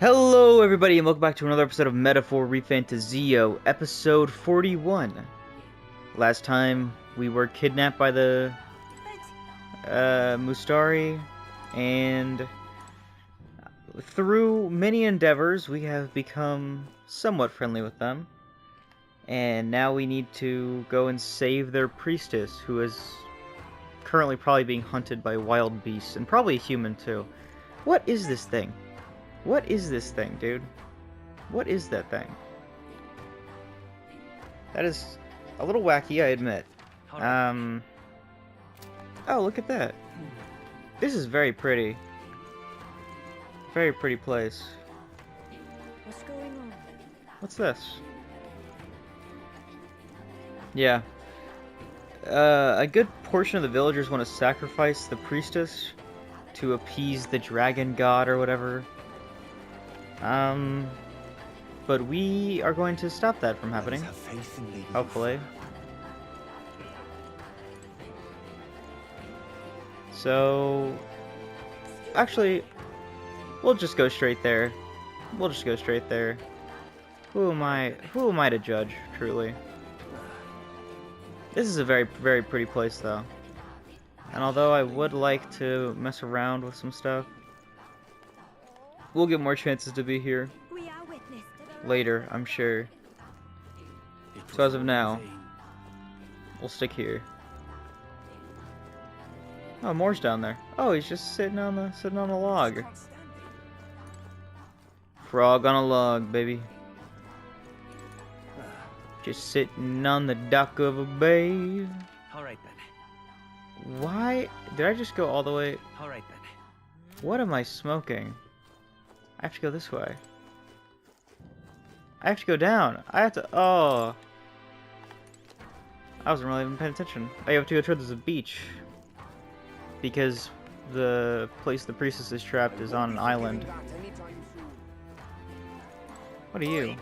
Hello everybody and welcome back to another episode of Metaphor ReFantazio, episode 41. Last time we were kidnapped by the Mustari, and through many endeavors we have become somewhat friendly with them. And now we need to go and save their priestess, who is currently probably being hunted by wild beasts, and probably a human too. What is this thing? What is this thing, dude? What is that thing? That is a little wacky, I admit. Oh, look at that. This is very pretty. Very pretty place. What's going on? What's this? Yeah. A good portion of the villagers want to sacrifice the priestess to appease the dragon god or whatever. But we are going to stop that from happening. Hopefully. So, actually, we'll just go straight there. We'll just go straight there. Who am I to judge, truly? This is a very, very pretty place, though. And although I would like to mess around with some stuff, we'll get more chances to be here later, I'm sure. So as of now, we'll stick here. Oh, Moore's down there. Oh, he's just sitting on the log. Frog on a log, baby. Just sitting on the dock of a bay. All right then. Why did I just go all the way? All right then. What am I smoking? I have to go this way. I have to go down. I have to... Oh. I wasn't really even paying attention. I have to go towards the beach. Because the place the priestess is trapped is on an island. What are you?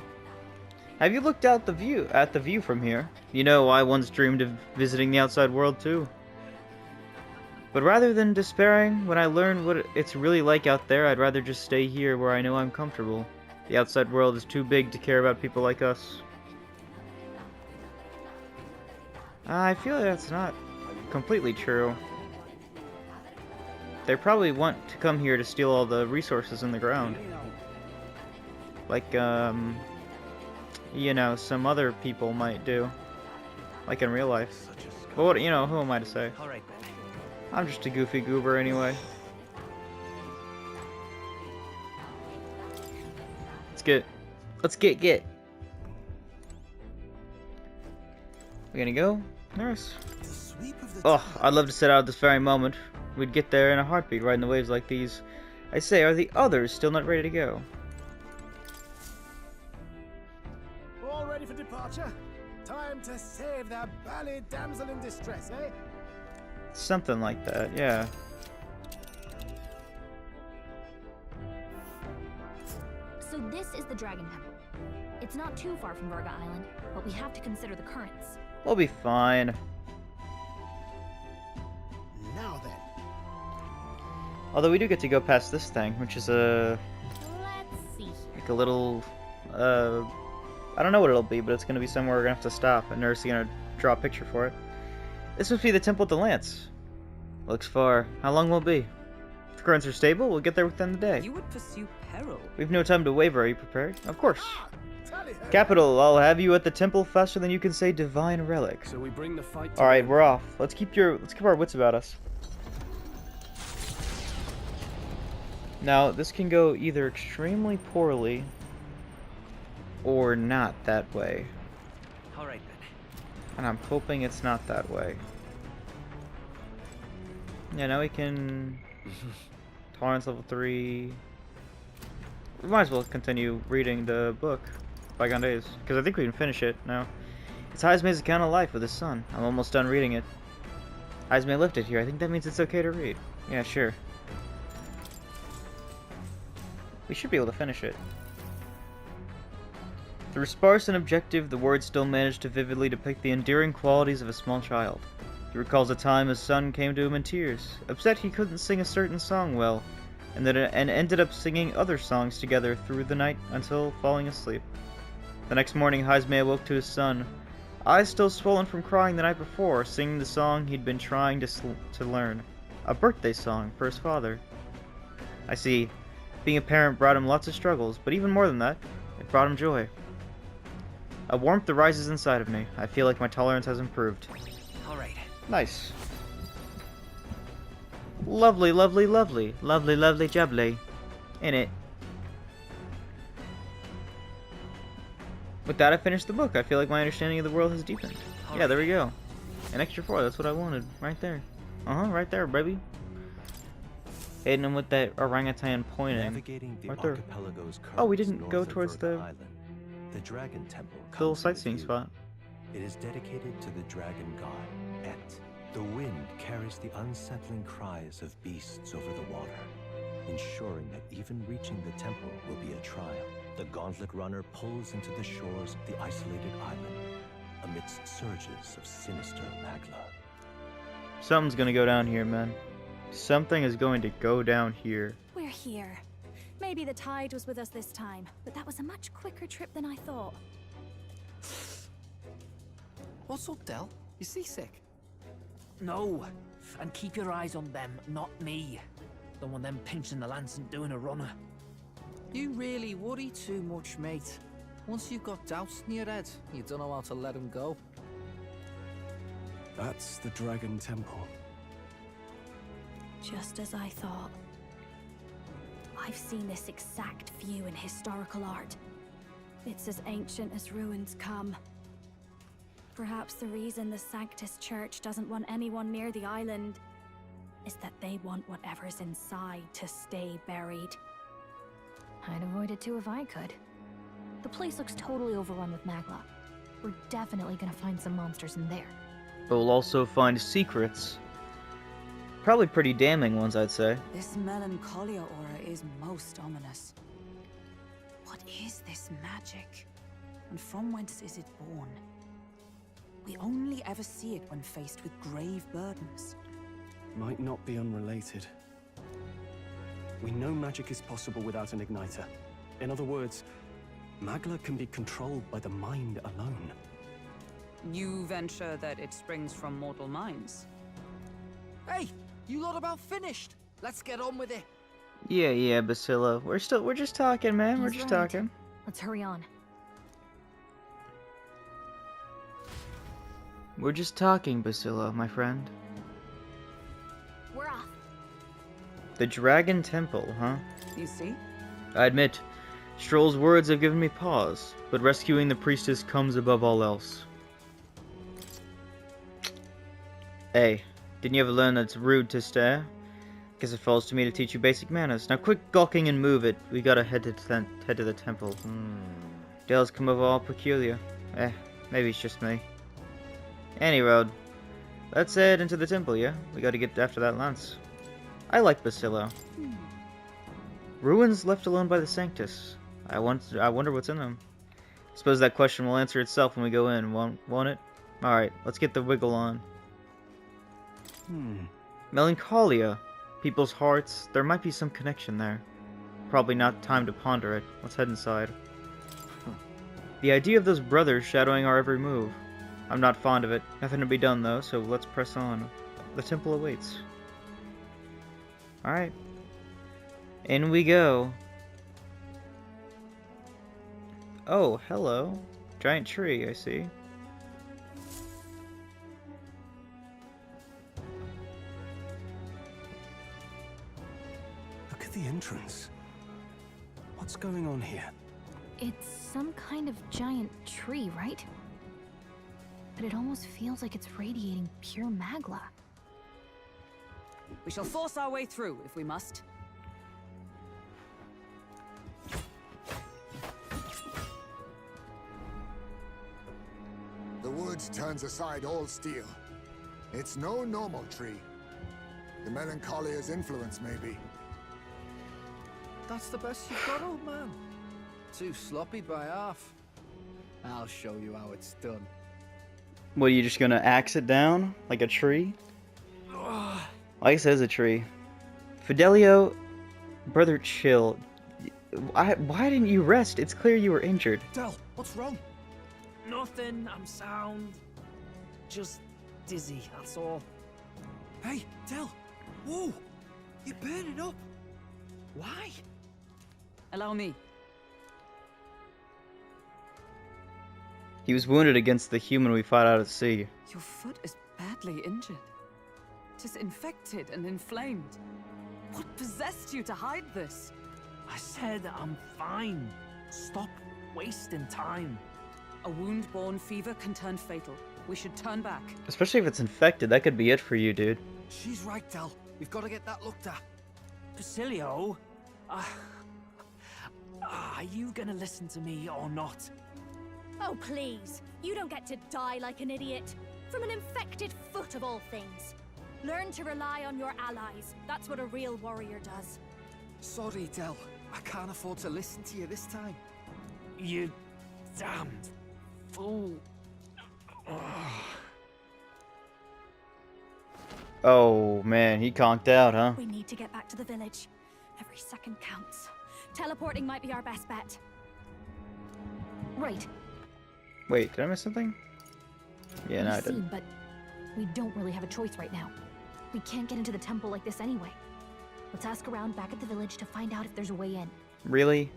Have you looked out at the view from here? You know, I once dreamed of visiting the outside world too. But rather than despairing when I learn what it's really like out there, I'd rather just stay here where I know I'm comfortable. The outside world is too big to care about people like us. I feel like that's not completely true. They probably want to come here to steal all the resources in the ground. Like, you know, some other people might do. Like in real life. But what, you know, who am I to say? All right then. I'm just a goofy goober anyway. Let's get. We gonna go? Nurse. Oh, I'd love to set out at this very moment. We'd get there in a heartbeat, riding the waves like these. I say, are the others still not ready to go? All ready for departure? Time to save that bally damsel in distress, eh? Something like that, yeah. So this is the Dragon Temple. It's not too far from Virga Island, but we have to consider the currents. We'll be fine. Now then. Although we do get to go past this thing, which is Let's see here. like a little, I don't know what it'll be, but it's gonna be somewhere we're gonna have to stop, and Nurse is gonna draw a picture for it. This must be the Temple of the Lance. Looks far. How long will it be? If the currents are stable, we'll get there within the day. You would pursue peril. We've no time to waver. Are you prepared? Of course. Tally ho. Capital, I'll have you at the temple faster than you can say divine relic. So we bring the fight to Alright, we're off. Let's keep our wits about us. Now, this can go either extremely poorly or not that way. All right then. And I'm hoping it's not that way. Yeah, now we can... Tolerance level 3... We might as well continue reading the book, Bygone Days, because I think we can finish it now. It's Heismay's account of life with his son. I'm almost done reading it. Heismay left it here. I think that means it's okay to read. Yeah, sure. We should be able to finish it. Through sparse and objective, the words still manage to vividly depict the endearing qualities of a small child. He recalls a time his son came to him in tears, upset he couldn't sing a certain song well, and ended up singing other songs together through the night until falling asleep. The next morning, Haizme awoke to his son, eyes still swollen from crying the night before, singing the song he'd been trying to learn, a birthday song for his father. I see. Being a parent brought him lots of struggles, but even more than that, it brought him joy. A warmth arises inside of me. I feel like my tolerance has improved. Alright. Nice. Lovely, lovely, lovely. Lovely, lovely, jubbly. In it. With that, I finished the book. I feel like my understanding of the world has deepened. Yeah, there we go. An extra 4, that's what I wanted. Right there. Right there, baby. Hitting him with that orangutan pointing. Navigating the Right there. archipelago's Oh, we curves didn't go north of towards Virga the Island, the Dragon Temple little comes into sightseeing view. spot. It is dedicated to the dragon god, Et. The wind carries the unsettling cries of beasts over the water, ensuring that even reaching the temple will be a trial. The gauntlet runner pulls into the shores of the isolated island, amidst surges of sinister magla. Something's gonna go down here, man. Something is going to go down here. We're here. Maybe the tide was with us this time, but that was a much quicker trip than I thought. What's up, Del? You seasick? No. And keep your eyes on them, not me. Don't want them pinching the lance and doing a runner. You really worry too much, mate. Once you've got doubts in your head, you don't know how to let them go. That's the Dragon Temple. Just as I thought. I've seen this exact view in historical art. It's as ancient as ruins come. Perhaps the reason the Sanctus Church doesn't want anyone near the island is that they want whatever's inside to stay buried. I'd avoid it too if I could. The place looks totally overrun with magla. We're definitely gonna find some monsters in there. But we'll also find secrets. Probably pretty damning ones, I'd say. This melancholia aura is most ominous. What is this magic? And from whence is it born? We only ever see it when faced with grave burdens. Might not be unrelated. We know magic is possible without an igniter. In other words, magla can be controlled by the mind alone. You venture that it springs from mortal minds? Hey, you lot about finished. Let's get on with it. Yeah, Basilla. We're just talking, man. We're He's just right. talking. Let's hurry on. We're just talking, Basilla, my friend. We're off. The Dragon Temple, huh? You see? I admit, Stroll's words have given me pause, but rescuing the priestess comes above all else. Hey, didn't you ever learn that it's rude to stare? Guess it falls to me to teach you basic manners. Now quit gawking and move it. We gotta head to the temple. Dale's come over all peculiar. Maybe it's just me. Any road. Let's head into the temple, yeah? We gotta get after that lance. I like Basilo. Ruins left alone by the Sanctus. I wonder what's in them. Suppose that question will answer itself when we go in, won't it? Alright, let's get the wiggle on. Melancholia. People's hearts. There might be some connection there. Probably not time to ponder it. Let's head inside. The idea of those brothers shadowing our every move. I'm not fond of it. Nothing to be done though, so let's press on. The temple awaits. Alright. In we go. Oh, hello. Giant tree, I see. Look at the entrance. What's going on here? It's some kind of giant tree, right? But it almost feels like it's radiating pure magla. We shall force our way through if we must. The woods turns aside all steel. It's no normal tree. The Melancholia's influence, maybe. That's the best you've got, old man. Too sloppy by half. I'll show you how it's done. What, are you just gonna axe it down? Like a tree? Like it says a tree. Fidelio Brother, chill. Why didn't you rest? It's clear you were injured. Del, what's wrong? Nothing, I'm sound. Just dizzy, that's all. Hey, Del! Whoa! You're burning up! Why? Allow me. He was wounded against the human we fought out at sea. Your foot is badly injured. Tis infected and inflamed. What possessed you to hide this? I said I'm fine. Stop wasting time. A wound-borne fever can turn fatal. We should turn back. Especially if it's infected, that could be it for you, dude. She's right, Del. We've got to get that looked at. Basilio, are you gonna listen to me or not? Oh, please. You don't get to die like an idiot. From an infected foot of all things. Learn to rely on your allies. That's what a real warrior does. Sorry, Del. I can't afford to listen to you this time. You damned fool. Oh, man, he conked out, huh? We need to get back to the village. Every second counts. Teleporting might be our best bet. Right. Wait, did I miss something? Yeah, no, I We've didn't. seen, but we don't really have a choice right now. We can't get into the temple like this anyway. Let's ask around back at the village to find out if there's a way in. Really?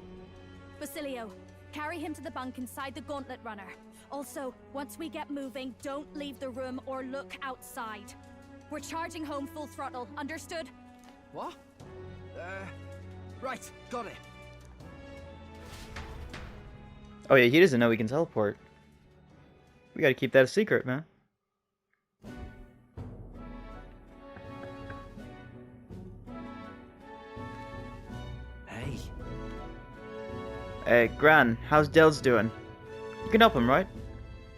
Basilio, carry him to the bunk inside the gauntlet runner. Also, once we get moving, don't leave the room or look outside. We're charging home full throttle, understood? What? Right, got it. Oh yeah, he doesn't know we can teleport. We gotta keep that a secret, man. Hey. Hey, Gran, how's Del's doing? You can help him, right?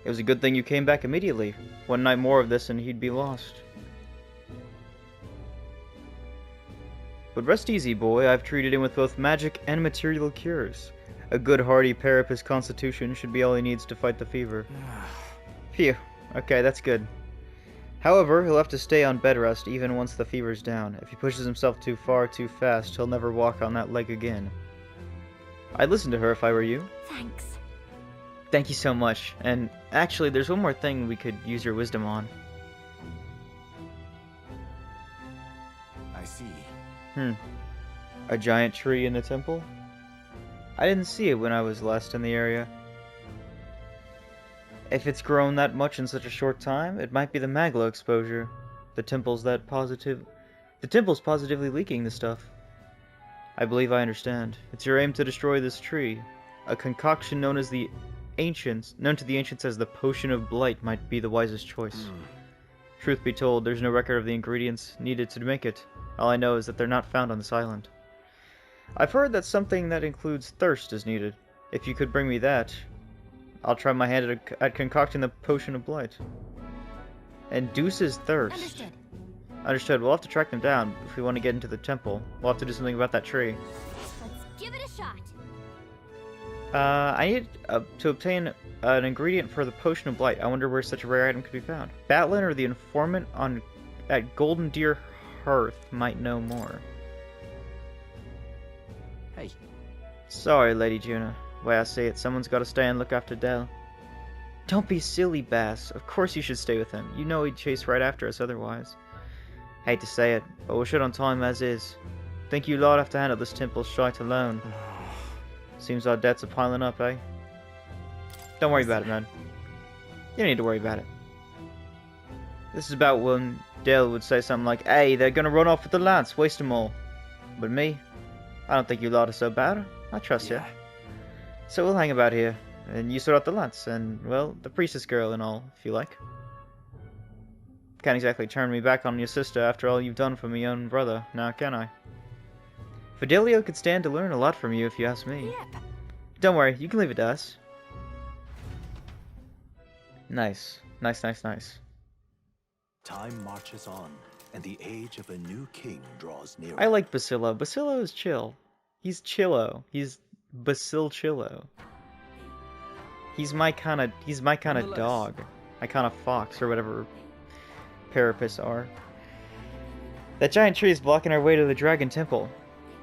It was a good thing you came back immediately. One night more of this and he'd be lost. But rest easy, boy. I've treated him with both magic and material cures. A good hearty Parapus constitution should be all he needs to fight the fever. Phew. Okay, that's good. However, he'll have to stay on bed rest even once the fever's down. If he pushes himself too far too fast, he'll never walk on that leg again. I'd listen to her if I were you. Thanks. Thank you so much. And actually, there's one more thing we could use your wisdom on. I see. A giant tree in the temple? I didn't see it when I was last in the area. If it's grown that much in such a short time, it might be the magla exposure. The temple's positively leaking the stuff. I believe I understand. It's your aim to destroy this tree. A concoction known to the ancients as the Potion of Blight might be the wisest choice. Truth be told, there's no record of the ingredients needed to make it. All I know is that they're not found on this island. I've heard that something that includes thirst is needed. If you could bring me that, I'll try my hand at concocting the Potion of Blight. Induces thirst. Understood. Understood. We'll have to track them down if we want to get into the temple. We'll have to do something about that tree. Let's give it a shot. I need to obtain an ingredient for the Potion of Blight. I wonder where such a rare item could be found. Batlin or the informant at Golden Deer Hearth might know more. Hey. Sorry, Lady Juna. Way I say it, someone's got to stay and look after Del. Don't be silly, Bass. Of course you should stay with him. You know he'd chase right after us otherwise. Hate to say it, but we're short on time as is. Think you lot have to handle this temple shite alone. Seems our debts are piling up, eh? Don't worry about it, man. You don't need to worry about it. This is about when Del would say something like, "Hey, they're gonna run off with the lance, waste them all." But me, I don't think you lot are so bad. I trust you. So we'll hang about here, and you sort out the lance, and, well, the priestess girl and all, if you like. Can't exactly turn me back on your sister after all you've done for me own brother, now can I? Fidelio could stand to learn a lot from you if you ask me. Yep. Don't worry, you can leave it to us. Nice. Nice, nice, nice. Time marches on, and the age of a new king draws nearer. I like Basilio. Basilio is chill. He's chillo. He's Basil-chillo. He's my kind of dog. My kind of fox, or whatever Parapus are. That giant tree is blocking our way to the Dragon Temple.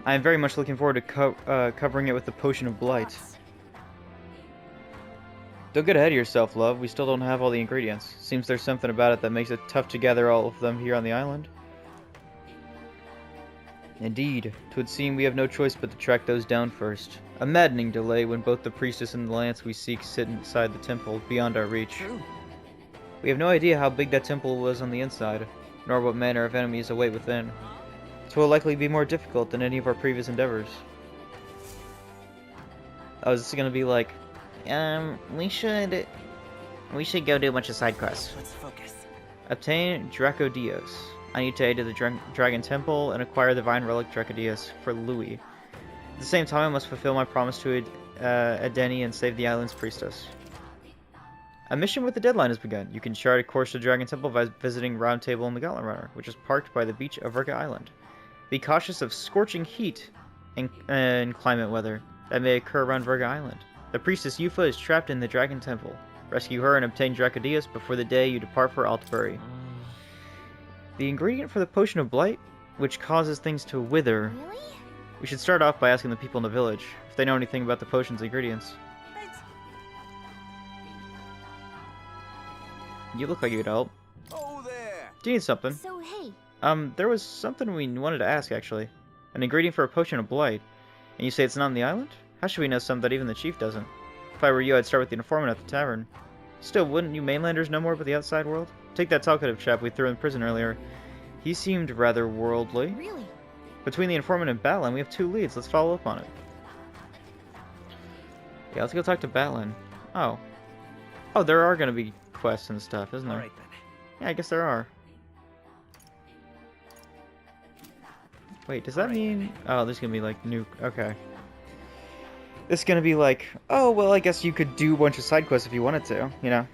I am very much looking forward to covering it with the Potion of Blight. Don't get ahead of yourself, love. We still don't have all the ingredients. Seems there's something about it that makes it tough to gather all of them here on the island. Indeed, 'twould seem we have no choice but to track those down first. A maddening delay when both the priestess and the lance we seek sit inside the temple, beyond our reach. True. We have no idea how big that temple was on the inside, nor what manner of enemies await within. So it will likely be more difficult than any of our previous endeavors. Oh, is this gonna be like, we should go do a bunch of side quests. Let's focus. Obtain Dracodios. I need to aid to the Dragon Temple and acquire the Divine Relic Dracodios for Louis. At the same time, I must fulfill my promise to Edeni and save the island's priestess. A mission with a deadline has begun. You can chart a course to Dragon Temple by visiting Round Table in the Gauntlet Runner, which is parked by the beach of Virga Island. Be cautious of scorching heat and climate weather that may occur around Virga Island. The priestess Yufa is trapped in the Dragon Temple. Rescue her and obtain Dracodius before the day you depart for Altbury. The ingredient for the Potion of Blight, which causes things to wither. Really? We should start off by asking the people in the village if they know anything about the potion's ingredients. You look like you could help. Oh there! Do you need something? So hey, There was something we wanted to ask, actually. An ingredient for a Potion of Blight. And you say it's not on the island? How should we know something that even the chief doesn't? If I were you, I'd start with the informant at the tavern. Still, wouldn't you mainlanders know more about the outside world? Take that talkative chap we threw in prison earlier. He seemed rather worldly. really? Between the informant and Batlin, we have 2 leads. Let's follow up on it. Yeah, let's go talk to Batlin. Oh. Oh, there are going to be quests and stuff, isn't there? Alright then. Yeah, I guess there are. Wait, does that mean... Oh, this is going to be like new... Okay. This is going to be like... Oh, well, I guess you could do a bunch of side quests if you wanted to, you know?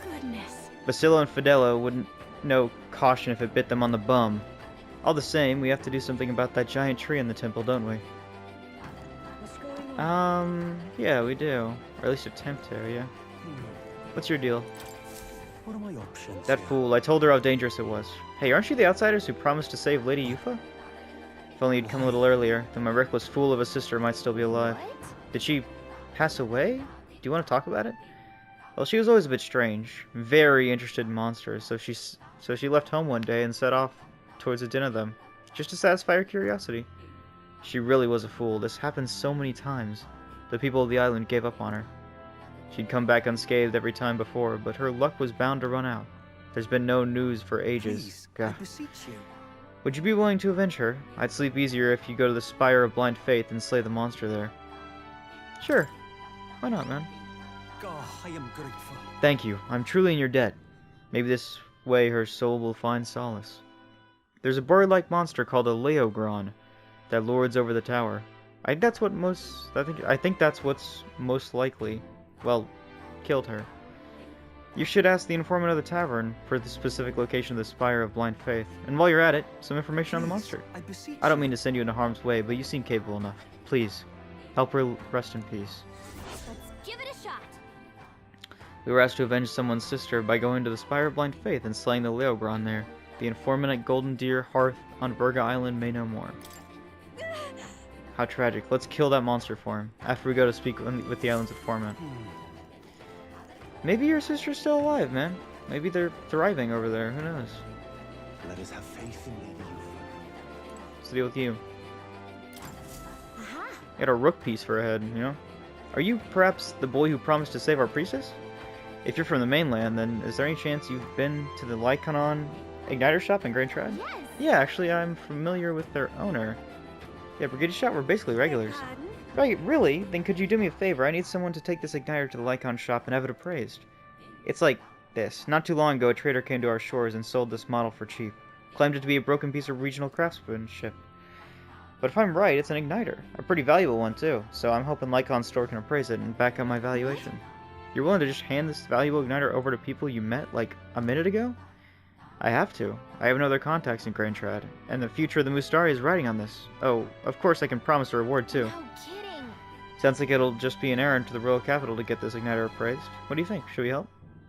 Goodness. Basillo and Fidello wouldn't know caution if it bit them on the bum. All the same, we have to do something about that giant tree in the temple, don't we? What's going on? Yeah, we do. Or at least attempt to, yeah. What's your deal? What are my options? That here? fool, I told her how dangerous it was. Hey, aren't you the outsiders who promised to save Lady Yufa? If only you'd come a little earlier, then my reckless fool of a sister might still be alive. What? Did she pass away? Do you want to talk about it? Well, she was always a bit strange. Very interested in monsters, so she left home one day and set off towards a den of them, just to satisfy her curiosity. She really was a fool. This happened so many times. The people of the island gave up on her. She'd come back unscathed every time before, but her luck was bound to run out. There's been no news for ages. Please, I Gah. beseech you. Would you be willing to avenge her? I'd sleep easier if you go to the Spire of Blind Faith and slay the monster there. Sure. Why not, man? God, I am grateful. Thank you. I'm truly in your debt. Maybe this way her soul will find solace. There's a bird-like monster called a Leogron that lords over the tower. I think that's what's most likely, well, killed her. You should ask the informant of the tavern for the specific location of the Spire of Blind Faith. And while you're at it, some information on the monster. I beseech I don't you. mean to send you into harm's way, but you seem capable enough. Please, help her rest in peace. Let's give it a shot. We were asked to avenge someone's sister by going to the Spire of Blind Faith and slaying the Leogron there. The informant at Golden Deer Hearth on Virga Island may know more. How tragic. Let's kill that monster for him, after we go to speak with the island's informant. Maybe your sister's still alive, man. Maybe they're thriving over there. Who knows? Let us have faith in Lady Yufa. What's the deal with you? Aha. You got a rook piece for a head, you know? Are you perhaps the boy who promised to save our priestess? If you're from the mainland, then is there any chance you've been to the Lycanon Igniter shop in Grand Trad? Yes. Yeah, actually, I'm familiar with their owner. Yeah, Brigade shop were basically regulars. Pardon? Right, really? Then could you do me a favor? I need someone to take this igniter to the Lycon shop and have it appraised. It's like this. Not too long ago, a trader came to our shores and sold this model for cheap. Claimed it to be a broken piece of regional craftsmanship. But if I'm right, it's an igniter. A pretty valuable one, too. So I'm hoping Lycon's store can appraise it and back up my valuation. You're willing to just hand this valuable igniter over to people you met, like, a minute ago? I have to. I have no other contacts in Grand Trad, and the future of the Mustari is riding on this. Oh, of course I can promise a reward, too. No kidding. Sounds like it'll just be an errand to the royal capital to get this igniter appraised. What do you think? Should we help?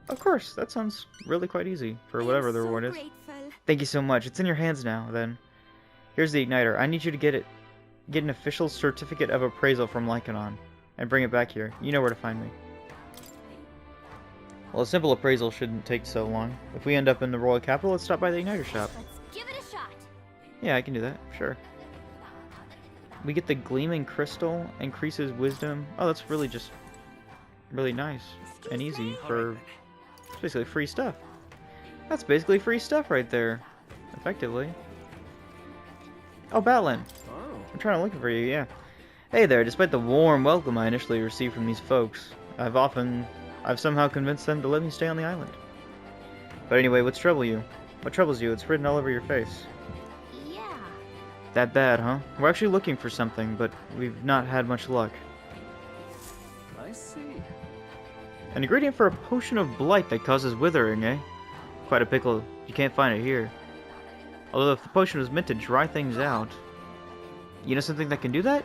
Of course, that sounds really quite easy, for whatever the reward is. Grateful. Thank you so much. It's in your hands now, then. Here's the igniter. I need you to get it get an official certificate of appraisal from Lycanon and bring it back here. You know where to find me. Well, a simple appraisal shouldn't take so long. If we end up in the royal capital, let's stop by the Igniter shop. Let's give it a shot. Yeah, I can do that. Sure. We get the Gleaming Crystal, increases wisdom. Oh, that's really just really nice and easy for basically free stuff. That's basically free stuff right there, effectively. Oh, Batlin. I'm trying to look for you, yeah. Hey there, despite the warm welcome I initially received from these folks, I've somehow convinced them to let me stay on the island. But anyway, what's trouble you? What troubles you? It's written all over your face. Yeah. That bad, huh? We're actually looking for something, but we've not had much luck. I see. An ingredient for a potion of blight that causes withering, eh? Quite a pickle. You can't find it here. Although if the potion was meant to dry things out... You know something that can do that?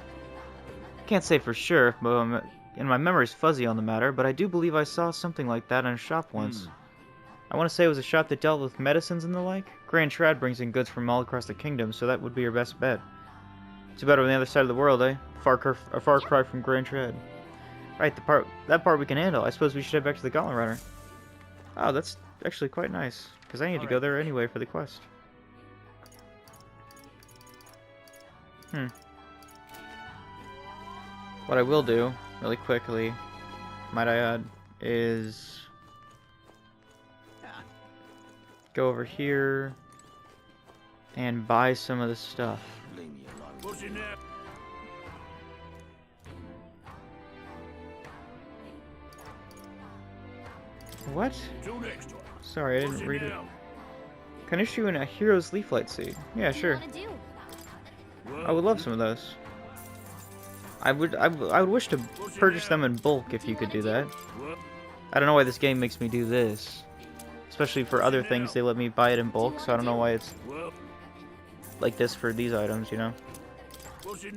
Can't say for sure, but and my memory's fuzzy on the matter, but I do believe I saw something like that in a shop once. I want to say it was a shop that dealt with medicines and the like. Grand Trad brings in goods from all across the kingdom, so that would be your best bet. Too bad on the other side of the world, eh? A far cry from Grand Trad. Right, that part we can handle. I suppose we should head back to the Gauntlet Runner. Oh, that's actually quite nice, because I need to go there anyway for the quest. What I will do, really quickly, might I add, is go over here and buy some of the stuff. What? Sorry, I didn't read it. Can issue in a hero's leaflet seed. Yeah, sure. I would love some of those. I would wish to purchase them in bulk if you could do that. I don't know why this game makes me do this. Especially for other things, they let me buy it in bulk, so I don't know why it's like this for these items, you know? What do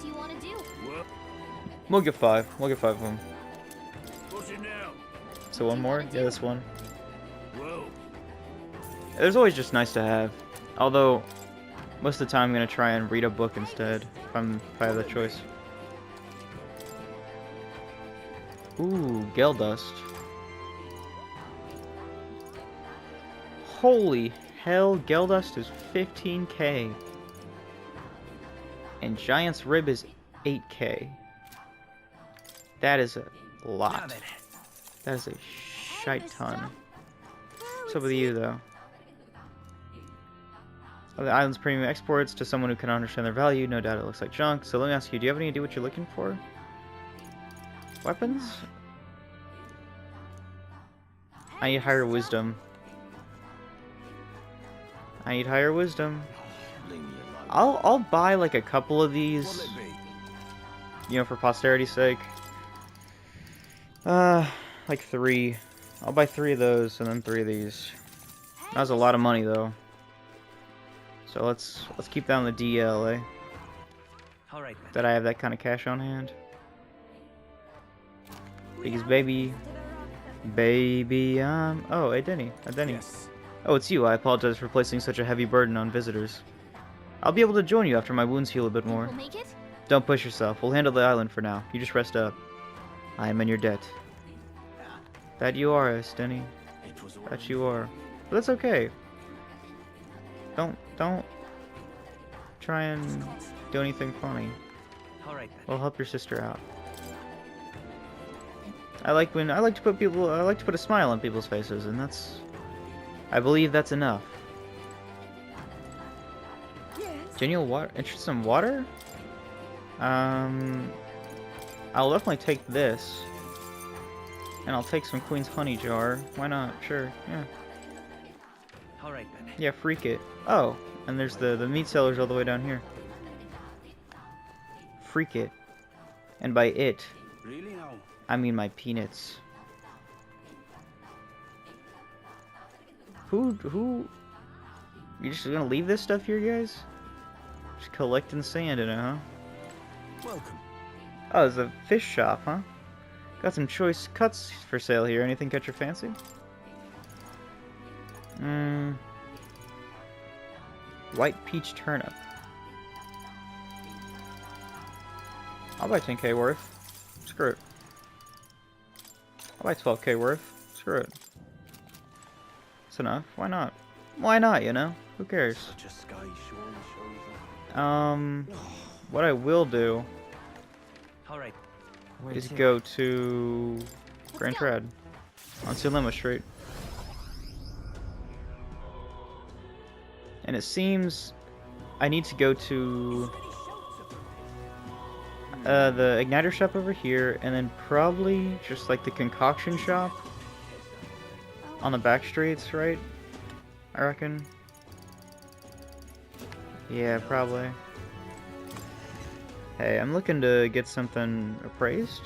you want to do? We'll get 5. We'll get 5 of them. So one more? Yeah, this one. There's always just nice to have. Although, most of the time I'm going to try and read a book instead, if I have the choice. Ooh, Gale Dust. Holy hell, Gale Dust is 15k. And Giant's Rib is 8k. That is a lot. That is a shite ton. What's up with you, though? Oh, the island's premium exports to someone who can understand their value. No doubt it looks like junk. So let me ask you, do you have any idea what you're looking for? Weapons? I need higher wisdom. I need higher wisdom. I'll buy like a couple of these, you know, for posterity's sake. Like 3. I'll buy 3 of those and then 3 of these. That was a lot of money though. So let's keep that on the DL, eh? All right, That I have that kind of cash on hand. Because baby, oh, hey Denny, Yes. Oh, it's you. I apologize for placing such a heavy burden on visitors. I'll be able to join you after my wounds heal a bit more. We'll make it? Don't push yourself. We'll handle the island for now. You just rest up. I am in your debt. That you are, Denny. That you are. But that's okay. Don't try and do anything funny. All right. We'll help your sister out. I like to put a smile on people's faces, and I believe that's enough. Genial water. Interested in water? I'll definitely take this. And I'll take some Queen's Honey Jar. Why not? Sure, yeah. All right then. Yeah, freak it. Oh, and there's the meat sellers all the way down here. Freak it. And by it, Really now? I mean my peanuts. Who? You just gonna leave this stuff here, guys? Just collecting sand in it, huh? Welcome. Oh, there's a fish shop, huh? Got some choice cuts for sale here. Anything catch your fancy? White peach turnip. I'll buy 10k worth. Screw it. I'll buy 12k worth. Screw it. It's enough. Why not? Why not, you know? Who cares? Such a sky surely shows What I will do Alright. is go to Grand Trad on Sulema Street. And it seems I need to go to the igniter shop over here, and then probably just like the concoction shop on the back streets, right? I reckon. Yeah, probably. Hey, I'm looking to get something appraised.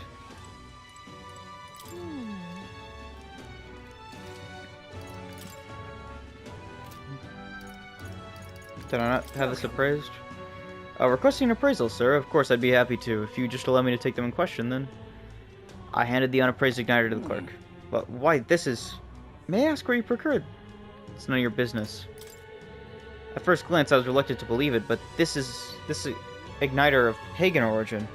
Did I not have this appraised? Requesting appraisal, sir. Of course, I'd be happy to. If you just allow me to take them in question, then... I handed the unappraised igniter to the clerk. But why, this is... May I ask where you procured? It's none of your business. At first glance, I was reluctant to believe it, but this igniter of pagan origin.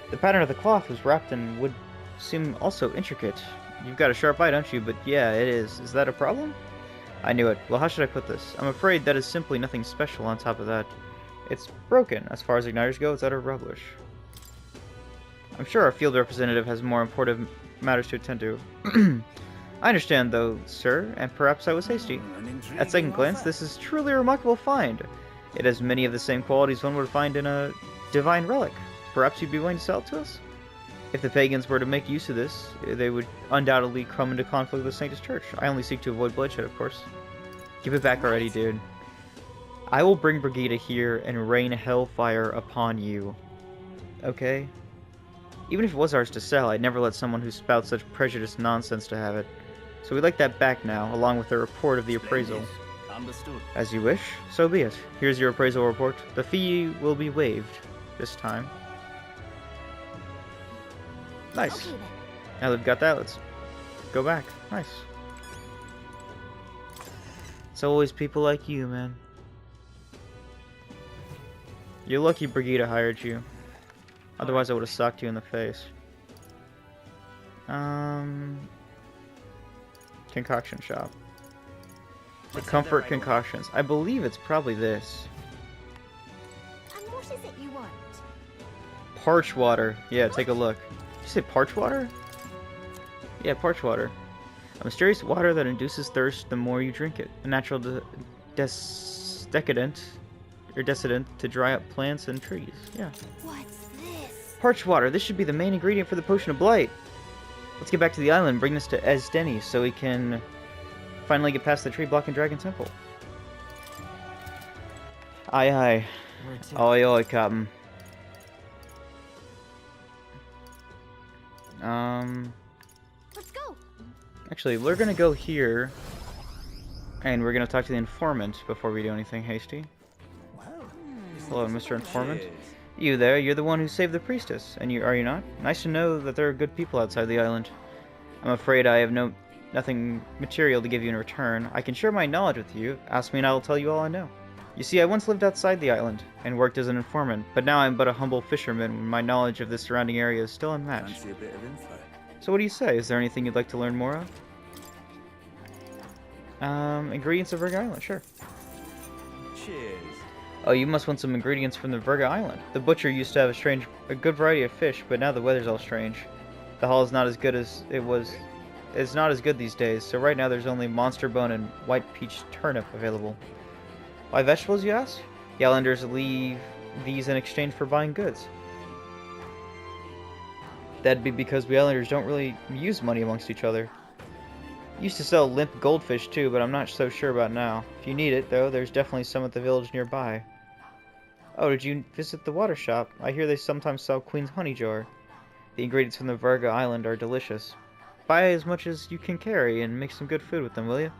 The pattern of the cloth was wrapped and would seem also intricate. You've got a sharp eye, don't you? But yeah, it is. Is that a problem? I knew it. Well, how should I put this? I'm afraid that is simply nothing special on top of that. It's broken. As far as igniters go, it's utter rubbish. I'm sure our field representative has more important matters to attend to. I understand, though, sir, and perhaps I was hasty. At second glance, this is truly a remarkable find. It has many of the same qualities one would find in a divine relic. Perhaps you'd be willing to sell it to us? If the pagans were to make use of this, they would undoubtedly come into conflict with Sanctus Church. I only seek to avoid bloodshed, of course. Give it back already, dude. I will bring Brigida here and rain hellfire upon you. Okay? Even if it was ours to sell, I'd never let someone who spouts such prejudiced nonsense to have it. So we'd like that back now, along with the report of the appraisal. Understood. As you wish, so be it. Here's your appraisal report. The fee will be waived this time. Nice. Okay, then. Now that we've got that, let's go back. Nice. It's always people like you, man. You're lucky Brigida hired you. Otherwise I would have socked you in the face. Concoction shop. The comfort concoctions. I believe it's probably this. And what is it you want? Parch water. Yeah, take a look. Did you say parch water? Yeah, parch water. A mysterious water that induces thirst the more you drink it. A natural decadent to dry up plants and trees. Yeah. What's this? Parch water. This should be the main ingredient for the potion of blight. Let's get back to the island and bring this to Esdeni so we can finally get past the tree block and dragon temple. Aye aye. Oi oi, Captain. Let's go. Actually, we're gonna go here, and we're gonna talk to the informant before we do anything hasty. Hello, Mr. Informant. You there, you're the one who saved the priestess, and are you not? Nice to know that there are good people outside the island. I'm afraid I have nothing material to give you in return. I can share my knowledge with you. Ask me and I will tell you all I know. You see, I once lived outside the island, and worked as an informant, but now I'm but a humble fisherman, and my knowledge of the surrounding area is still unmatched. Fancy a bit of info. So what do you say? Is there anything you'd like to learn more of? Ingredients of Virga Island, sure. Cheers. Oh, you must want some ingredients from the Virga Island. The butcher used to have a good variety of fish, but now the weather's all strange. The haul is not as good as it was. It's not as good these days, so right now there's only monster bone and white peach turnip available. Why vegetables, you ask? The islanders leave these in exchange for buying goods. That'd be because we islanders don't really use money amongst each other. Used to sell limp goldfish too, but I'm not so sure about now. If you need it, though, there's definitely some at the village nearby. Oh, did you visit the water shop? I hear they sometimes sell Queen's honey jar. The ingredients from the Virga Island are delicious. Buy as much as you can carry and make some good food with them, will you?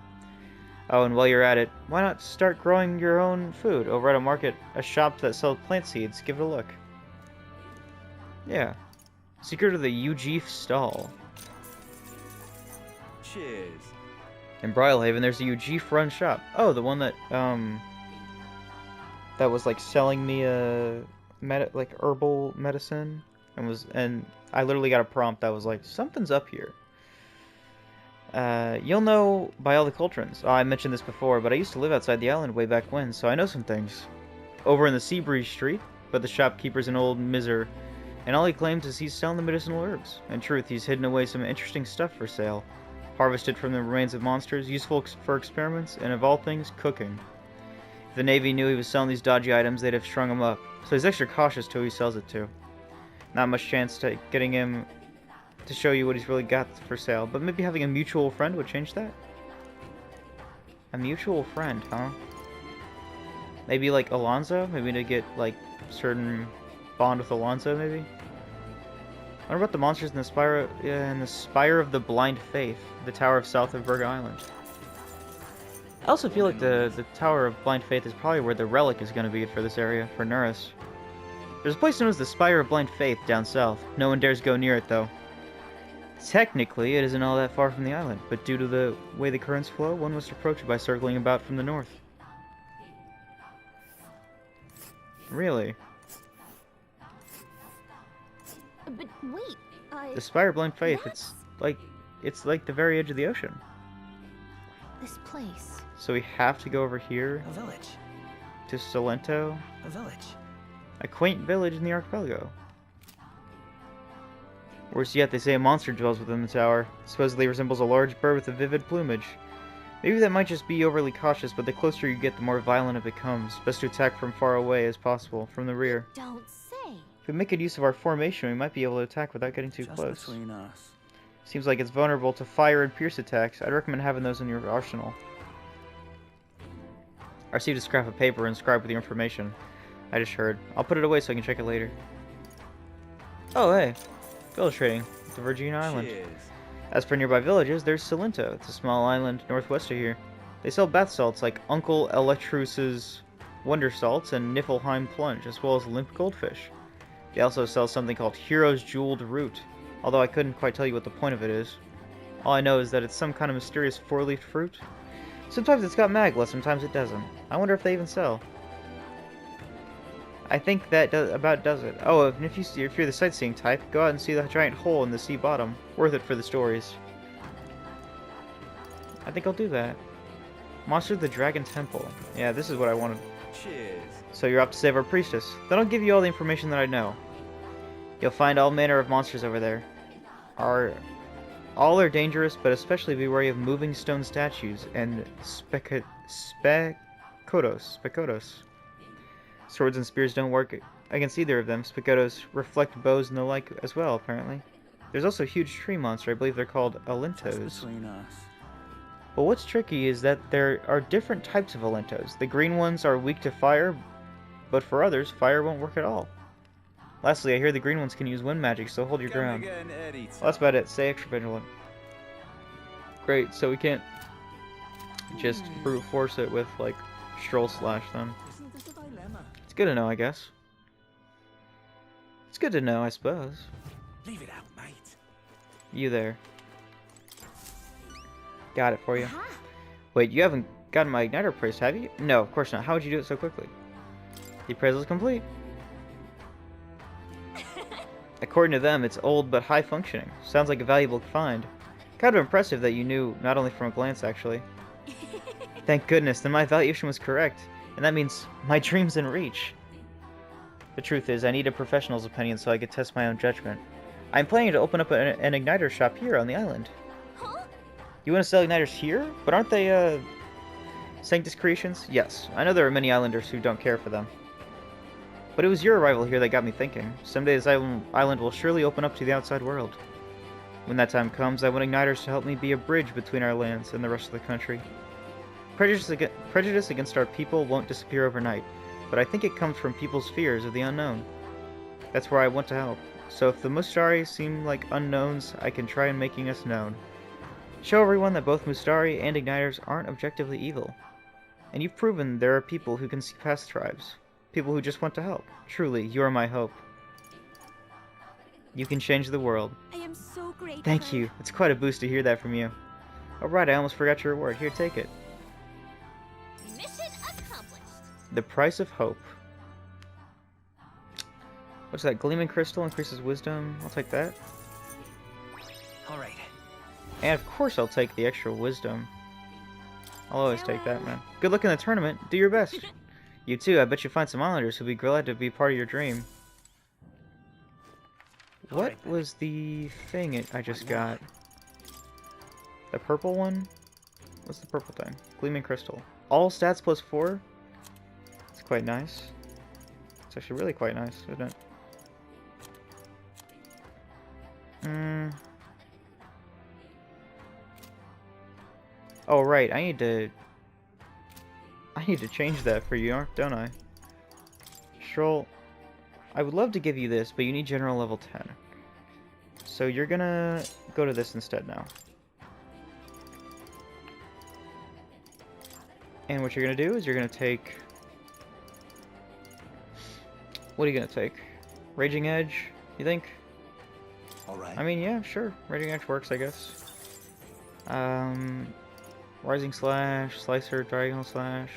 Oh, and while you're at it, why not start growing your own food over at a market, a shop that sells plant seeds? Give it a look. Yeah. Secret of the Ugeef stall. Cheers. In Brylehaven, there's a Ugeef run shop. Oh, the one that that was like selling me a herbal medicine. and I literally got a prompt that was like, something's up here. You'll know by all the cauldrons. Oh, I mentioned this before, but I used to live outside the island way back when, so I know some things. Over in the Seabreeze Street, but the shopkeeper's an old miser, and all he claims is he's selling the medicinal herbs. In truth, he's hidden away some interesting stuff for sale. Harvested from the remains of monsters, useful for experiments, and of all things, cooking. If the Navy knew he was selling these dodgy items, they'd have strung him up, so he's extra cautious to who he sells it to. Not much chance to getting him to show you what he's really got for sale, but maybe having a mutual friend would change that? A mutual friend, huh? Maybe like Alonzo? Maybe to get like certain bond with Alonzo, maybe? What about the monsters in the Spire of the Blind Faith, the Tower of South of Virga Island? I also feel like the Tower of Blind Faith is probably where the relic is going to be for this area, for Nurus. There's a place known as the Spire of Blind Faith down south. No one dares go near it, though. Technically, it isn't all that far from the island, but due to the way the currents flow, one must approach it by circling about from the north. Really? But wait, The Spire of Blind Faith, it's like the very edge of the ocean. this place. So we have to go over here A village. to Salento, A village. a quaint village in the archipelago. Worse yet, they say a monster dwells within the tower. Supposedly resembles a large bird with a vivid plumage. Maybe that might just be overly cautious, but the closer you get, the more violent it becomes. Best to attack from far away as possible, from the rear. Don't say. If we make good use of our formation, we might be able to attack without getting too close. Between us. Seems like it's vulnerable to fire and pierce attacks. I'd recommend having those in your arsenal. I received a scrap of paper inscribed with the information I just heard. I'll put it away so I can check it later. Oh, hey. Village trading with the Virgin Island. Cheers. As for nearby villages, there's Salento. It's a small island northwest of here. They sell bath salts like Uncle Electrus's Wonder Salts and Niflheim Plunge, as well as limp goldfish. They also sell something called Hero's Jeweled Root, although I couldn't quite tell you what the point of it is. All I know is that it's some kind of mysterious four-leafed fruit. Sometimes it's got magla, sometimes it doesn't. I wonder if they even sell. I think that about does it. Oh, and if you're the sightseeing type, go out and see the giant hole in the sea bottom. Worth it for the stories. I think I'll do that. Monster of the Dragon Temple. Yeah, this is what I wanted. Cheers. So you're up to save our priestess. Then I'll give you all the information that I know. You'll find all manner of monsters over there. All are dangerous, but especially be wary of moving stone statues and spekodos. Swords and spears don't work against either of them. Spekodos reflect bows and the like as well, apparently. There's also a huge tree monster. I believe they're called Alentos. Between us. But what's tricky is that there are different types of Alentos. The green ones are weak to fire, but for others, fire won't work at all. Lastly, I hear the green ones can use wind magic, so hold your ground. Well, that's about it. Stay extra vigilant. Great, so we can't just brute force it with, like, Stroll Slash then. Isn't this a dilemma? It's good to know, I guess. It's good to know, I suppose. Leave it out, mate. You there. Got it for you. Aha. Wait, you haven't gotten my igniter praised, have you? No, of course not. How would you do it so quickly? The appraisal is complete. According to them, it's old but high functioning. Sounds like a valuable find. Kind of impressive that you knew, not only from a glance, actually. Thank goodness, then my valuation was correct. And that means my dream's in reach. The truth is, I need a professional's opinion so I could test my own judgment. I'm planning to open up an igniter shop here on the island. Huh? You want to sell igniters here? But aren't they, Sanctus creations? Yes, I know there are many islanders who don't care for them. But it was your arrival here that got me thinking. Someday this island will surely open up to the outside world. When that time comes, I want igniters to help me be a bridge between our lands and the rest of the country. Prejudice against our people won't disappear overnight, but I think it comes from people's fears of the unknown. That's where I want to help. So if the Mustari seem like unknowns, I can try in making us known. Show everyone that both Mustari and igniters aren't objectively evil. And you've proven there are people who can see past tribes. People who just want to help. Truly, you are my hope. You can change the world. I am so grateful. Thank you. It's quite a boost to hear that from you. Alright, I almost forgot your reward. Here, take it. Mission accomplished. The price of hope. What's that? Gleaming crystal increases wisdom. I'll take that. Alright. And of course I'll take the extra wisdom. I'll always take that, man. Good luck in the tournament. Do your best. You too. I bet you find some islanders who'll be glad to be part of your dream. What was the thing I just got? The purple one? What's the purple thing? Gleaming crystal. All stats plus 4? It's quite nice. It's actually really quite nice, isn't it? Oh right, I need to change that for you, don't I? Stroll. I would love to give you this, but you need general level 10. So you're gonna go to this instead now. And what you're gonna do is you're gonna take... What are you gonna take? Raging Edge, you think? Alright. I mean, yeah, sure. Raging Edge works, I guess. Rising Slash, Slicer, Diagonal Slash.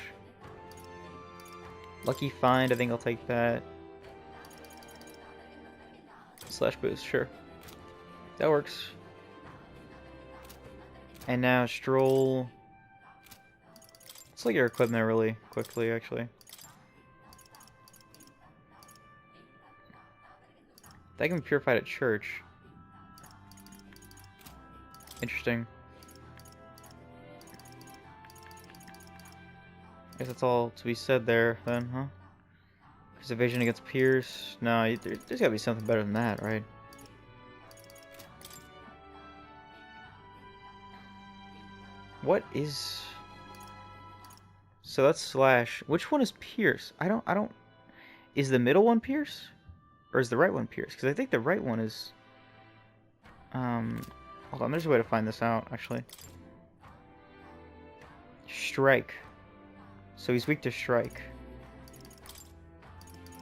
Lucky Find, I think I'll take that. Slash Boost, sure. That works. And now Stroll. Let's look at your equipment really quickly, actually. That can be purified at church. Interesting. Guess that's all to be said there, then, huh? There's evasion against Pierce. No, there's gotta be something better than that, right? What is... So that's Slash. Which one is Pierce? I don't... Is the middle one Pierce? Or is the right one Pierce? Because I think the right one is... Hold on, there's a way to find this out, actually. Strike. So he's weak to strike.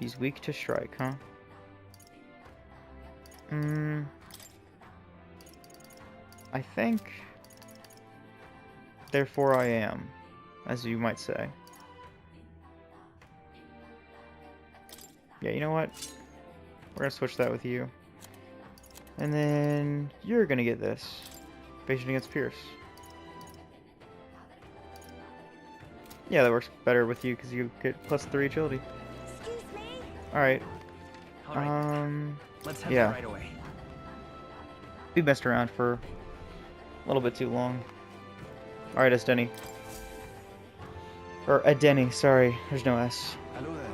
He's weak to strike, huh? I think... Therefore I am, as you might say. Yeah, you know what? We're gonna switch that with you. And then you're gonna get this. Evasion against Pierce. Yeah, that works better with you because you get +3 agility. Alright. Let's head yeah. right away. We messed around for a little bit too long. Alright, Denny. Or Denny, sorry. There's no S. Hello there.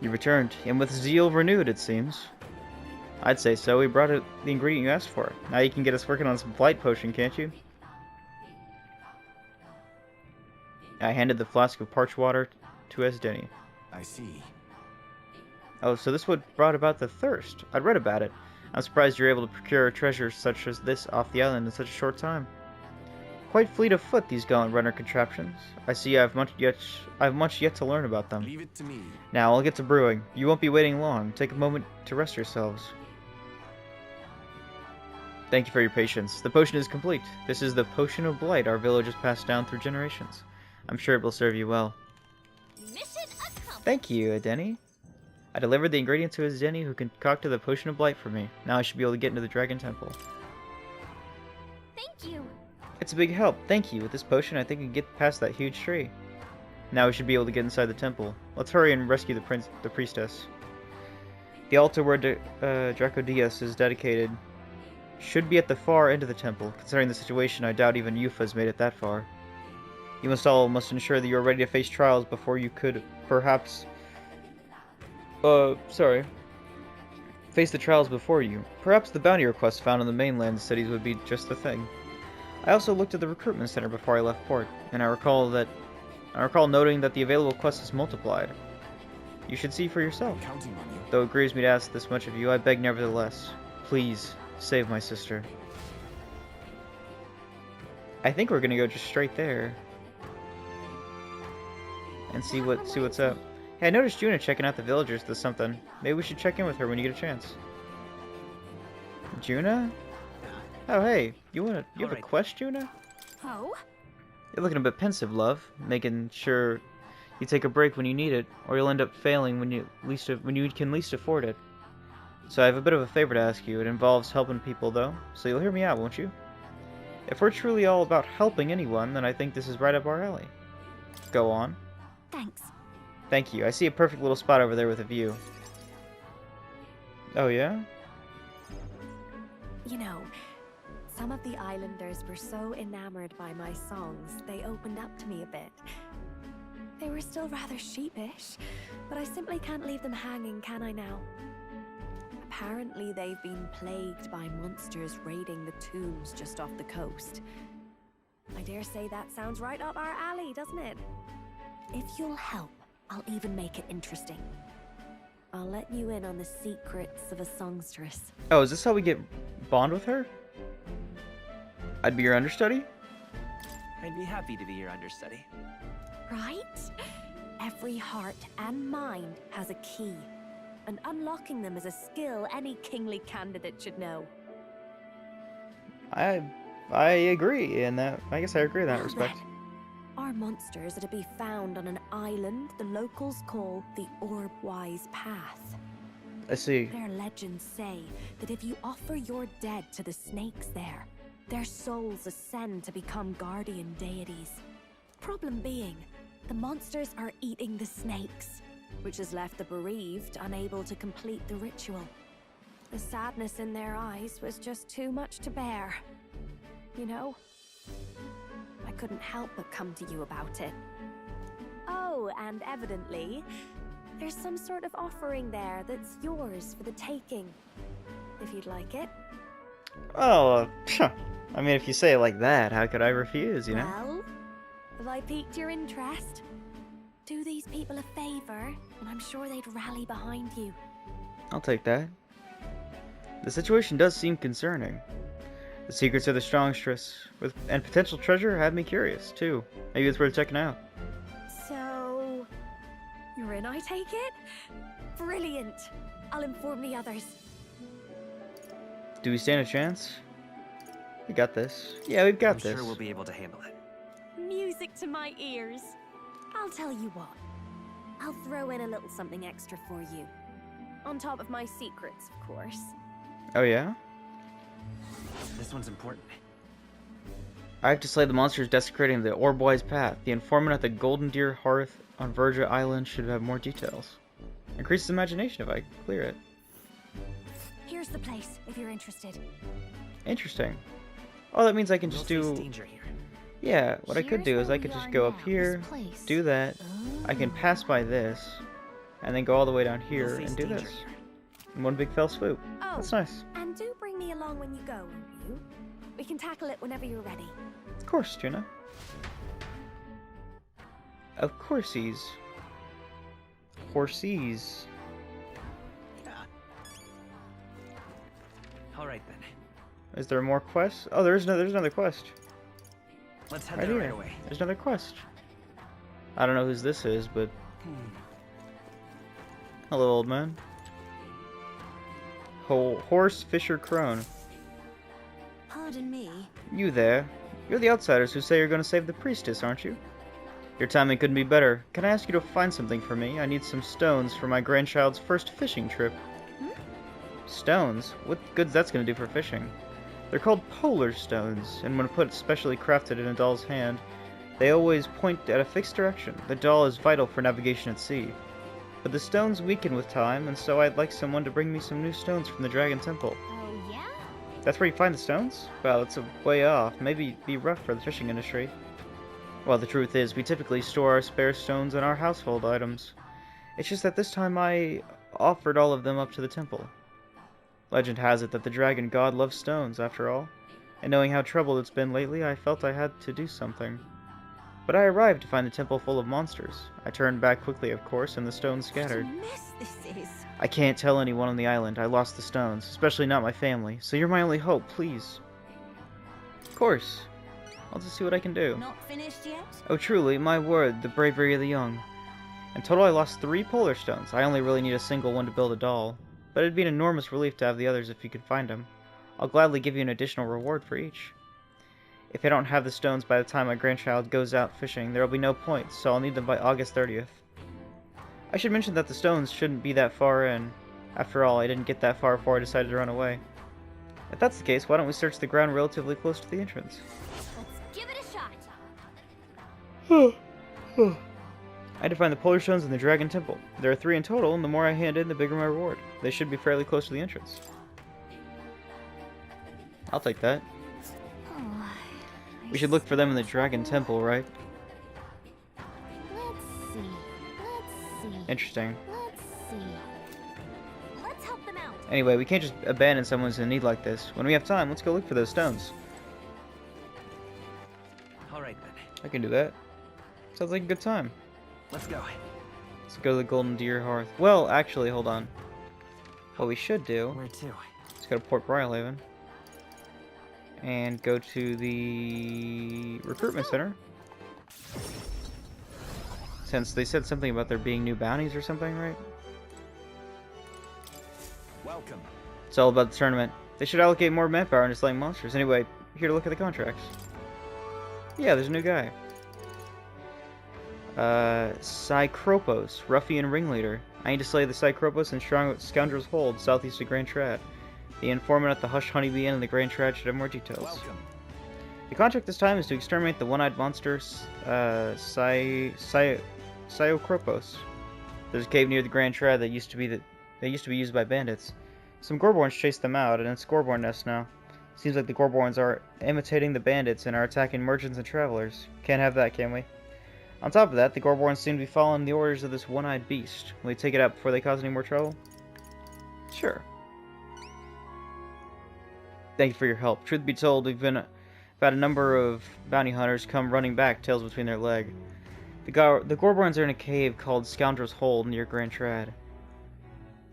You returned, and with zeal renewed, it seems. I'd say so. We brought it, the ingredient you asked for. Now you can get us working on some flight potion, can't you? I handed the flask of parched water to Denny. I see. Oh, so this what brought about the thirst. I'd read about it. I'm surprised you're able to procure a treasure such as this off the island in such a short time. Quite fleet of foot, these gallant runner contraptions. I see I have much yet to learn about them. Leave it to me. Now I'll get to brewing. You won't be waiting long. Take a moment to rest yourselves. Thank you for your patience. The potion is complete. This is the potion of blight our village has passed down through generations. I'm sure it will serve you well. Mission accomplished. Thank you, Denny. I delivered the ingredients to Denny, who concocted the potion of blight for me. Now I should be able to get into the Dragon Temple. Thank you. It's a big help. Thank you. With this potion, I think we can get past that huge tree. Now we should be able to get inside the temple. Let's hurry and rescue the priestess. The altar where Dracodias is dedicated should be at the far end of the temple. Considering the situation, I doubt even Yufa's made it that far. You must ensure that you are ready to face trials before you could, perhaps... face the trials before you. Perhaps the bounty requests found in the mainland cities would be just the thing. I also looked at the recruitment center before I left port, and I recall noting that the available quests is multiplied. You should see for yourself. Counting on you. Though it grieves me to ask this much of you, I beg nevertheless. Please, save my sister. I think we're gonna go just straight there. And see what's up. Hey, I noticed Juna checking out the villagers to something. Maybe we should check in with her when you get a chance. Juna? Oh, hey, you have a quest, Juna? Oh? You're looking a bit pensive, love. Making sure you take a break when you need it, or you'll end up failing when you can least afford it. So I have a bit of a favor to ask you. It involves helping people, though, so you'll hear me out, won't you? If we're truly all about helping anyone, then I think this is right up our alley. Go on. Thanks. Thank you. I see a perfect little spot over there with a view. Oh, yeah? You know, some of the islanders were so enamored by my songs, they opened up to me a bit. They were still rather sheepish, but I simply can't leave them hanging, can I now? Apparently they've been plagued by monsters raiding the tombs just off the coast. I dare say that sounds right up our alley, doesn't it? If you'll help, I'll even make it interesting. I'll let you in on the secrets of a songstress. Oh, is this how we get bond with her? I'd be your understudy? I'd be happy to be your understudy. Right? Every heart and mind has a key, and unlocking them is a skill any kingly candidate should know. I agree in that. I guess I agree in that respect. Then, our monsters are to be found on an island the locals call the Orb-wise Path. I see. Their legends say that if you offer your dead to the snakes there, their souls ascend to become guardian deities. Problem being, the monsters are eating the snakes, which has left the bereaved unable to complete the ritual. The sadness in their eyes was just too much to bear. You know? I couldn't help but come to you about it. Oh, and evidently, there's some sort of offering there that's yours for the taking. If you'd like it. Oh, I mean, if you say it like that, how could I refuse, you know? Well, have I piqued your interest? Do these people a favor, and I'm sure they'd rally behind you. I'll take that. The situation does seem concerning. The secrets of the Strongstress and potential treasure have me curious, too. Maybe it's worth checking out. So, you're in, I take it? Brilliant! I'll inform the others. Do we stand a chance? We got this. Yeah, we've got this. I'm sure we'll be able to handle it. Music to my ears. I'll tell you what. I'll throw in a little something extra for you. On top of my secrets, of course. Oh, yeah? This one's important. I have to slay the monsters desecrating the Orb-wise Path. The informant at the Golden Deer Hearth on Virga Island should have more details. Increases imagination if I clear it. Here's the place, if you're interested. Interesting. Oh, that means I can just do... danger here. Yeah, what I could do is I could just go up here, do that. I can pass by this, and then go all the way down here and do this. In one big fell swoop. Oh, that's nice. And do bring me along when you go, won't you? We can tackle it whenever you're ready. Of course, Tuna. Of coursies. Horsies. Alright then. Is there more quests? Oh, there's another quest. Let's head Right there here. right away. There's another quest. I don't know whose this is, but... Hello, old man. Horse Fisher Crone. Pardon me. You there. You're the outsiders who say you're going to save the priestess, aren't you? Your timing couldn't be better. Can I ask you to find something for me? I need some stones for my grandchild's first fishing trip. Stones? What good's that's going to do for fishing? They're called polar stones, and when put specially crafted in a doll's hand, they always point at a fixed direction. The doll is vital for navigation at sea. But the stones weaken with time, and so I'd like someone to bring me some new stones from the Dragon Temple. Oh, yeah? That's where you find the stones? Well, it's a way off. Maybe it'd be rough for the fishing industry. Well, the truth is, we typically store our spare stones in our household items. It's just that this time I offered all of them up to the temple. Legend has it that the dragon god loves stones, after all. And knowing how troubled it's been lately, I felt I had to do something. But I arrived to find the temple full of monsters. I turned back quickly, of course, and the stones scattered. What a mess this is. I can't tell anyone on the island I lost the stones, especially not my family, so you're my only hope, please. Of course. I'll just see what I can do. Not finished yet? Oh truly, my word, the bravery of the young. In total I lost 3 polar stones. I only really need a single one to build a doll. But it'd be an enormous relief to have the others if you could find them. I'll gladly give you an additional reward for each. If I don't have the stones by the time my grandchild goes out fishing, there will be no point, so I'll need them by August 30th. I should mention that the stones shouldn't be that far in. After all, I didn't get that far before I decided to run away. If that's the case, why don't we search the ground relatively close to the entrance? Let's give it a shot. I had to find the polar stones in the Dragon Temple. There are 3 in total, and the more I hand in, the bigger my reward. They should be fairly close to the entrance. I'll take that. We should look for them in the Dragon Temple, right? Let's see. Interesting. Let's help them out. Anyway, we can't just abandon someone who's in need like this. When we have time, let's go look for those stones. Alright then. I can do that. Sounds like a good time. Let's go. Let's go to the Golden Deer Hearth. Well, actually, hold on. What we should do... Where to? Let's go to Port Briarhaven. And go to the recruitment center. Since they said something about there being new bounties or something, right? Welcome. It's all about the tournament. They should allocate more manpower into slaying monsters. Anyway, here to look at the contracts. Yeah, there's a new guy. Cycropos, ruffian ringleader. I need to slay the Cycropos and Scoundrel's Hold, southeast of Grand Trad. The informant at the Hush Honeybee Inn and the Grand Trad should have more details. Welcome. The contract this time is to exterminate the one-eyed monster, Cycropos. There's a cave near the Grand Trad that used to be used by bandits. Some Gorborns chased them out, and it's Gorborn nest now. Seems like the Gorborns are imitating the bandits and are attacking merchants and travelers. Can't have that, can we? On top of that, the Gorborns seem to be following the orders of this one-eyed beast. Will we take it out before they cause any more trouble? Sure. Thank you for your help. Truth be told, we've had a number of bounty hunters come running back, tails between their legs. The Gorborns are in a cave called Scoundrel's Hold near Grand Trad.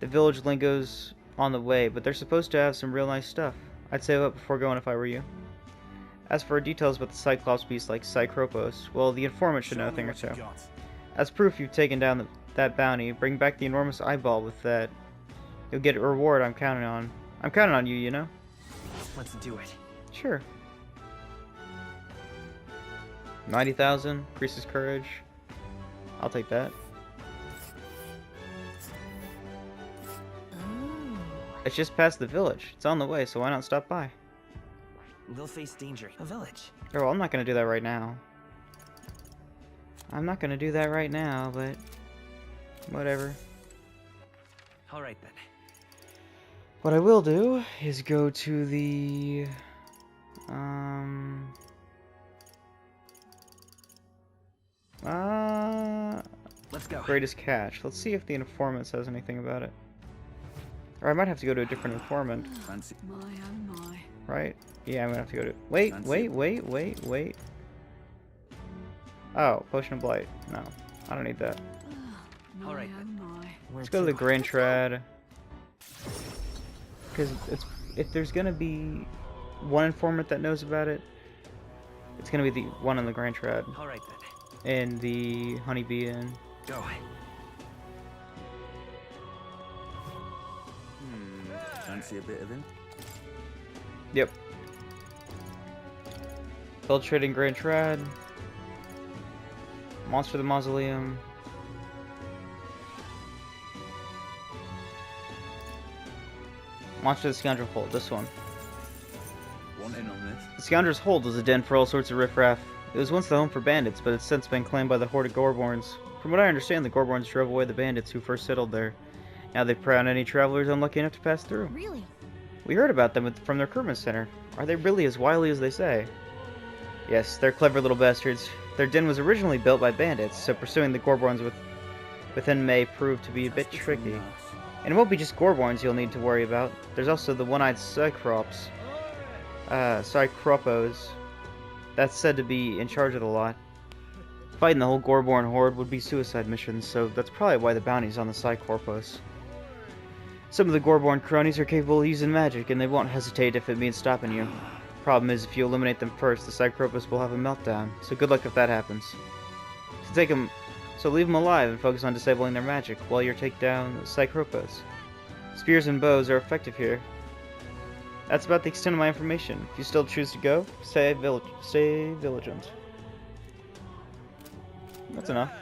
The village lingo's on the way, but they're supposed to have some real nice stuff. I'd save up before going if I were you. As for details about the Cyclops beast like Cycropos, well, the informant should know a thing or two. As proof you've taken down that bounty, bring back the enormous eyeball with that. You'll get a reward I'm counting on. I'm counting on you, you know? Let's do it. Sure. 90,000, increases courage. I'll take that. It's just past the village. It's on the way, so why not stop by? We'll face danger. A village. Oh, well, I'm not gonna do that right now. I'm not gonna do that right now, but... whatever. Alright then. What I will do is go to the... Let's go. Greatest catch. Let's see if the informant says anything about it. Or I might have to go to a different informant. Fancy. My oh my. Right? Yeah, I'm gonna have to go to... Wait. Oh, Potion of Blight. No, I don't need that. Alright My, then. oh my. Let's go to the Grand Trad. Because if there's gonna be one informant that knows about it, it's gonna be the one in the Grand Trad. Alright then. And the Honeybee Inn. Go. Fancy a bit of him? Yep. Infiltrating Grand Trad. Monster the Mausoleum. Monster the Scoundrel Hold, this one. One in on this. The Scoundrel's Hold was a den for all sorts of riffraff. It was once the home for bandits, but it's since been claimed by the horde of Gorborns. From what I understand, the Gorborns drove away the bandits who first settled there. Now they prey on any travelers unlucky enough to pass through. Really? We heard about them from the recruitment center. Are they really as wily as they say? Yes, they're clever little bastards. Their den was originally built by bandits, so pursuing the Gorborns within may prove to be a bit tricky. And it won't be just Gorborns you'll need to worry about. There's also the one-eyed Cycropos. That's said to be in charge of the lot. Fighting the whole Gorborn horde would be suicide missions, so that's probably why the bounty's on the Cycropos. Some of the Gorborn cronies are capable of using magic, and they won't hesitate if it means stopping you. Problem is, if you eliminate them first, the Cycropos will have a meltdown, so good luck if that happens. So leave them alive and focus on disabling their magic while you take down the Cycropos. Spears and bows are effective here. That's about the extent of my information. If you still choose to go, stay vigilant. That's enough.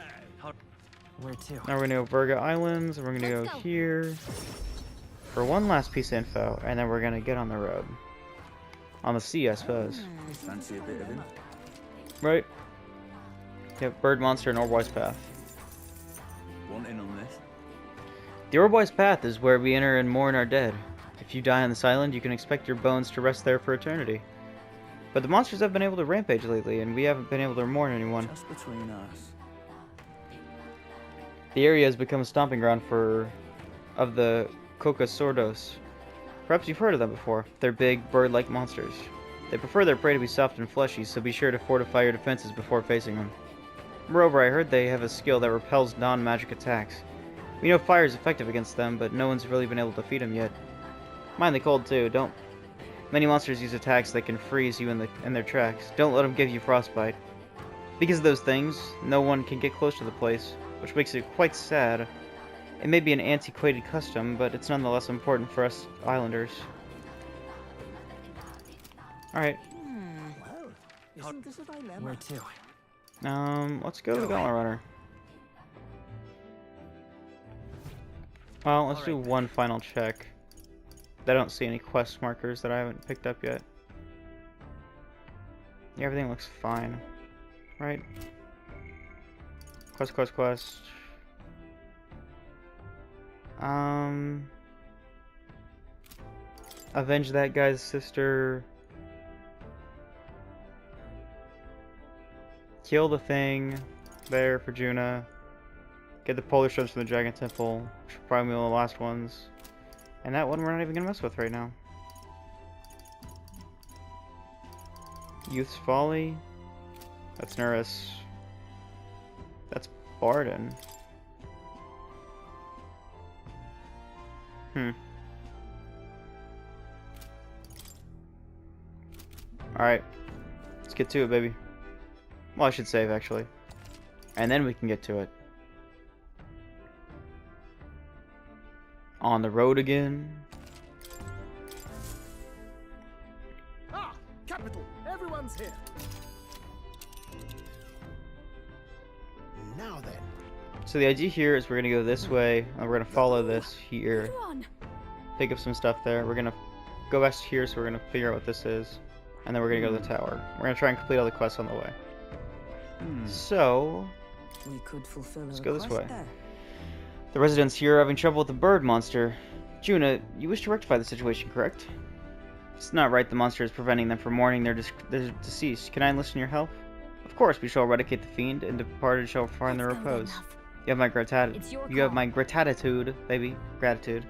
Where to? Now we're gonna go Virga Islands, and we're gonna go here. for one last piece of info, and then we're gonna get on the road. On the sea, I suppose. Fancy a bit of him? Right? Yep, bird monster and Orboy's Path. Want in on this? The Orboy's Path is where we enter and mourn our dead. If you die on this island, you can expect your bones to rest there for eternity. But the monsters have been able to rampage lately, and we haven't been able to mourn anyone. Just between us. The area has become a stomping ground of the Coca-Sordos. Perhaps you've heard of them before. They're big, bird-like monsters. They prefer their prey to be soft and fleshy, so be sure to fortify your defenses before facing them. Moreover, I heard they have a skill that repels non-magic attacks. We know fire is effective against them, but no one's really been able to defeat them yet. Mind the cold too, don't. Many monsters use attacks that can freeze you in their tracks. Don't let them give you frostbite. Because of those things, no one can get close to the place, which makes it quite sad. It may be an antiquated custom, but it's nonetheless important for us islanders. Alright. Well, isn't this a dilemma? Where to? Let's go to the Gauntlet Runner. Well, let's do one final check. I don't see any quest markers that I haven't picked up yet. Yeah, everything looks fine. Right? Quest. Avenge that guy's sister. Kill the thing there for Juna. Get the polar shrubs from the Dragon Temple, which will probably be one of the last ones. And that one we're not even gonna mess with right now. Youth's Folly. That's Nerus. That's Barden. Alright. Let's get to it, baby. Well, I should save, actually. And then we can get to it. On the road again. Ah, capital. Everyone's here. Now then. So the idea here is we're gonna go this way, and we're gonna follow this here. Pick up some stuff there. We're gonna go back to here, so we're gonna figure out what this is, and then we're gonna go to the tower. We're gonna try and complete all the quests on the way. So We could fulfill let's a go this way. request there. The residents here are having trouble with the bird monster. Juna, you wish to rectify the situation, correct? It's not right the monster is preventing them from mourning their deceased. Can I enlist in your help? Of course, we shall eradicate the fiend, and departed shall find their repose. You have my gratitude, baby. Gratitude.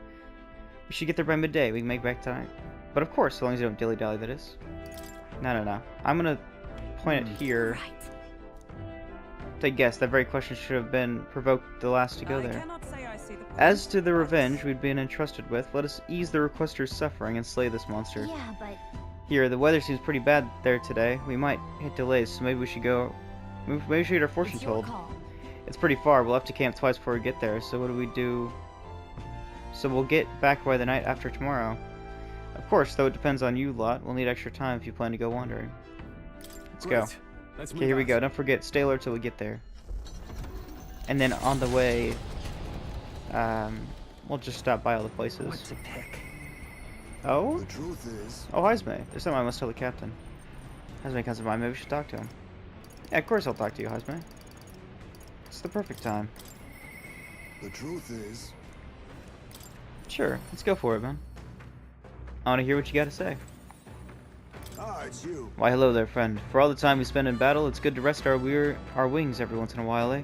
We should get there by midday. We can make back tonight. But of course, as long as you don't dilly-dally, that is. No. I'm gonna point it here. I guess that very question should have been provoked the last to go there. As to the revenge we'd been entrusted with, let us ease the requester's suffering and slay this monster. Yeah, but Here, the weather seems pretty bad there today. We might hit delays, so maybe we should go. Maybe we should get our fortune told. It's pretty far. We'll have to camp twice before we get there. So what do we do? So we'll get back by the night after tomorrow. Of course, though it depends on you lot. We'll need extra time if you plan to go wandering. Let's go. Okay, here we go. Don't forget, stay alert till we get there. And then on the way, we'll just stop by all the places. What to pick? Oh? The truth is... Oh, Heisme. There's something I must tell the captain. Heisme comes to mind. Maybe we should talk to him. Yeah, of course I'll talk to you, Heisme. It's the perfect time. The truth is... Sure. Let's go for it, man. I want to hear what you got to say. Ah, it's you. Why, hello there, friend. For all the time we spend in battle, it's good to rest our wings every once in a while, eh?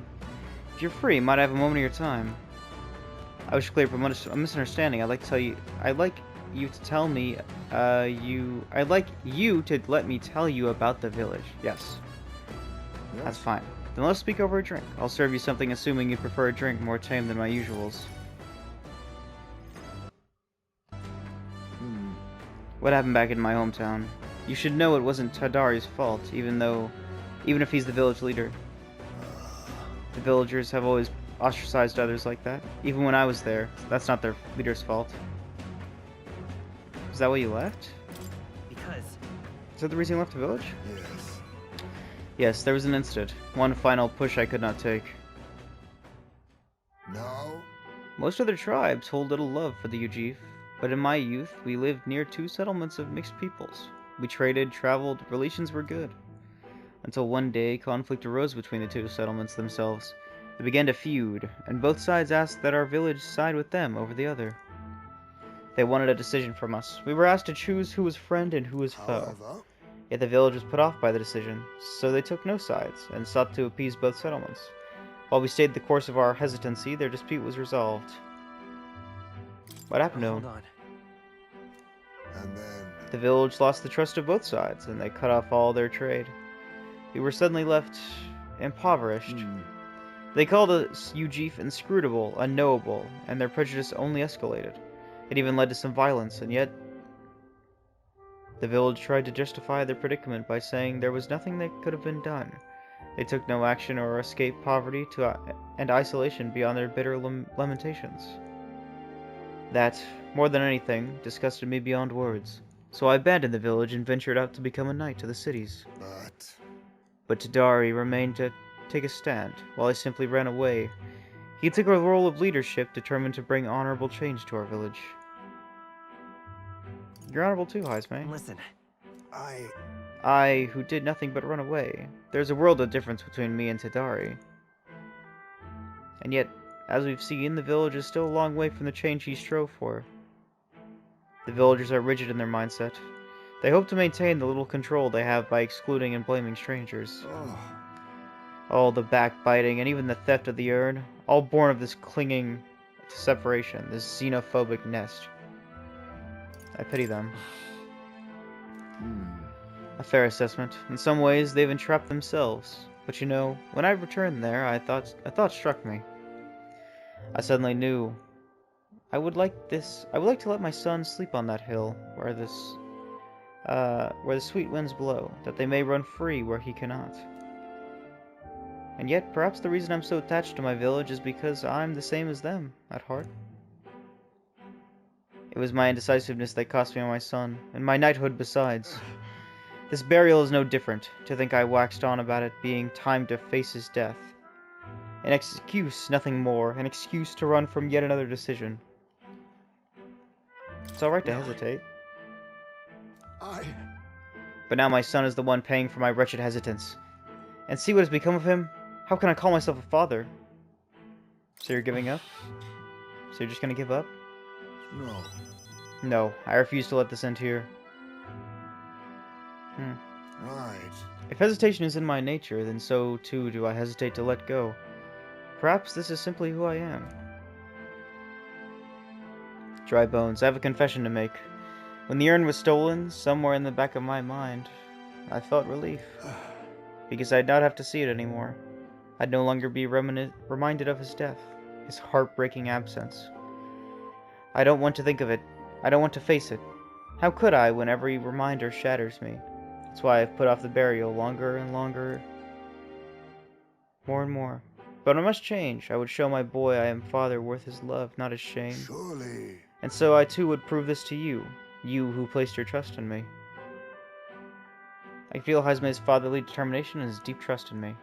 If you're free, might I have a moment of your time? I wish to clear up a misunderstanding. I'd like you to tell me, I'd like you to let me tell you about the village. Yes. That's fine. Then let's speak over a drink. I'll serve you something assuming you prefer a drink more tame than my usuals. What happened back in my hometown? You should know it wasn't Tadari's fault, even if he's the village leader. The villagers have always ostracized others like that. Even when I was there, that's not their leader's fault. Is that why you left? Because... Is that the reason you left the village? Yes. Yes, there was an incident. One final push I could not take. No? Most other tribes hold little love for the Ujif. But in my youth, we lived near 2 settlements of mixed peoples. We traded, traveled, relations were good. Until one day, conflict arose between the 2 settlements themselves. They began to feud, and both sides asked that our village side with them over the other. They wanted a decision from us. We were asked to choose who was friend and who was foe. However, Yet the village was put off by the decision, so they took no sides, and sought to appease both settlements. While we stayed the course of our hesitancy, their dispute was resolved. What happened to Hold him? on. and then The village lost the trust of both sides, and they cut off all their trade. We were suddenly left impoverished. They called us Ujif inscrutable, unknowable, and their prejudice only escalated. It even led to some violence, and yet the village tried to justify their predicament by saying there was nothing that could have been done. They took no action or escaped poverty and isolation beyond their bitter lamentations. That, more than anything, disgusted me beyond words. So I abandoned the village and ventured out to become a knight to the cities. But Tadari remained to take a stand, while I simply ran away. He took a role of leadership, determined to bring honorable change to our village. You're honorable too, Heisman. Listen, I, who did nothing but run away. There's a world of difference between me and Tadari. And yet, as we've seen, the village is still a long way from the change he strove for. The villagers are rigid in their mindset. They hope to maintain the little control they have by excluding and blaming strangers. All the backbiting and even the theft of the urn, all born of this clinging to separation, this xenophobic nest. I pity them. A fair assessment. In some ways, they've entrapped themselves. But you know, when I returned there, a thought struck me. I suddenly knew I would like to let my son sleep on that hill where the sweet winds blow, that they may run free where he cannot. And yet, perhaps the reason I'm so attached to my village is because I'm the same as them, at heart. It was my indecisiveness that cost me my son, and my knighthood besides. This burial is no different, to think I waxed on about it being time to face his death. An excuse, nothing more, an excuse to run from yet another decision. It's alright to hesitate. But now my son is the one paying for my wretched hesitance. And see what has become of him? How can I call myself a father? So you're giving up? So you're just gonna give up? no. No, I refuse to let this end here. Right. If hesitation is in my nature, then so too do I hesitate to let go. Perhaps this is simply who I am. Dry bones, I have a confession to make. When the urn was stolen, somewhere in the back of my mind, I felt relief. Because I'd not have to see it anymore. I'd no longer be reminded of his death, his heartbreaking absence. I don't want to think of it. I don't want to face it. How could I when every reminder shatters me? That's why I've put off the burial longer and longer. More and more. But I must change. I would show my boy I am father worth his love, not his shame. Surely. And so I too would prove this to you, you who placed your trust in me. I feel Hajme's fatherly determination and his deep trust in me.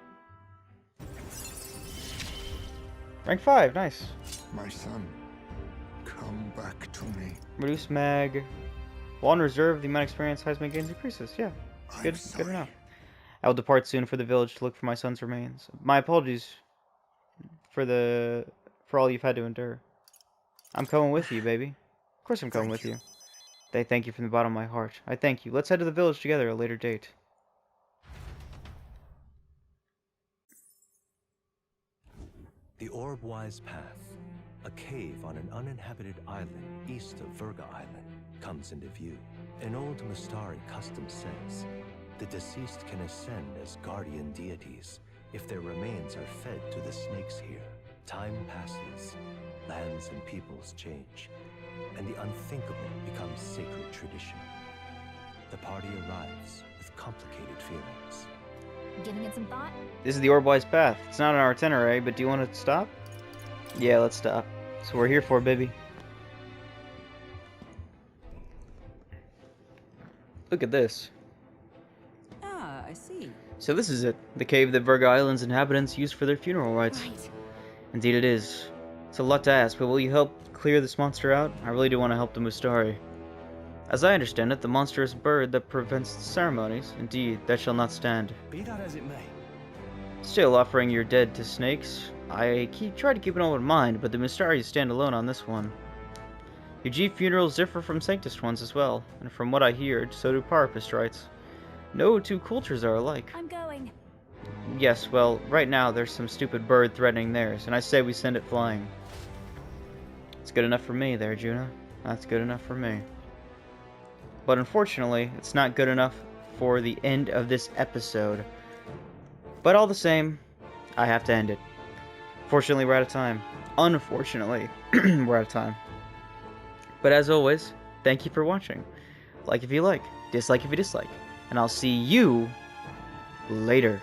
Rank 5, nice. My son, come back to me. Reduce mag. While on reserve, the amount of experience Hajme gains increases. Yeah, good enough. I will depart soon for the village to look for my son's remains. My apologies for all you've had to endure. I'm coming with you, baby. Of course I'm coming with you. I thank you from the bottom of my heart. I thank you. Let's head to the village together at a later date. The Orb-Wise Path, a cave on an uninhabited island east of Virga Island, comes into view. An old Mustari custom says the deceased can ascend as guardian deities if their remains are fed to the snakes here. Time passes, lands and peoples change, and the unthinkable becomes sacred tradition. The party arrives with complicated feelings. Giving it some thought? This is the Orb-Wise Path. It's not on our itinerary, but do you want to stop? Yeah, let's stop. That's what we're here for, baby. Look at this. Ah, I see. So this is it. The cave that Virga Island's inhabitants used for their funeral rites. Right. Indeed it is. It's a lot to ask, but will you help clear this monster out? I really do want to help the Mustari. As I understand it, the monster is a bird that prevents the ceremonies. Indeed, that shall not stand. Be that as it may. Still, offering your dead to snakes, I try to keep an open mind, but the Mustari stand alone on this one. Your funerals differ from Sanctus ones as well, and from what I hear, so do Parapist rites. No two cultures are alike. I'm going. Yes, well, right now there's some stupid bird threatening theirs, and I say we send it flying. It's good enough for me there, Juna. That's good enough for me. But unfortunately, it's not good enough for the end of this episode. But all the same, I have to end it. Fortunately, we're out of time. Unfortunately, we're out of time. But as always, thank you for watching. Like if you like, dislike if you dislike. And I'll see you later.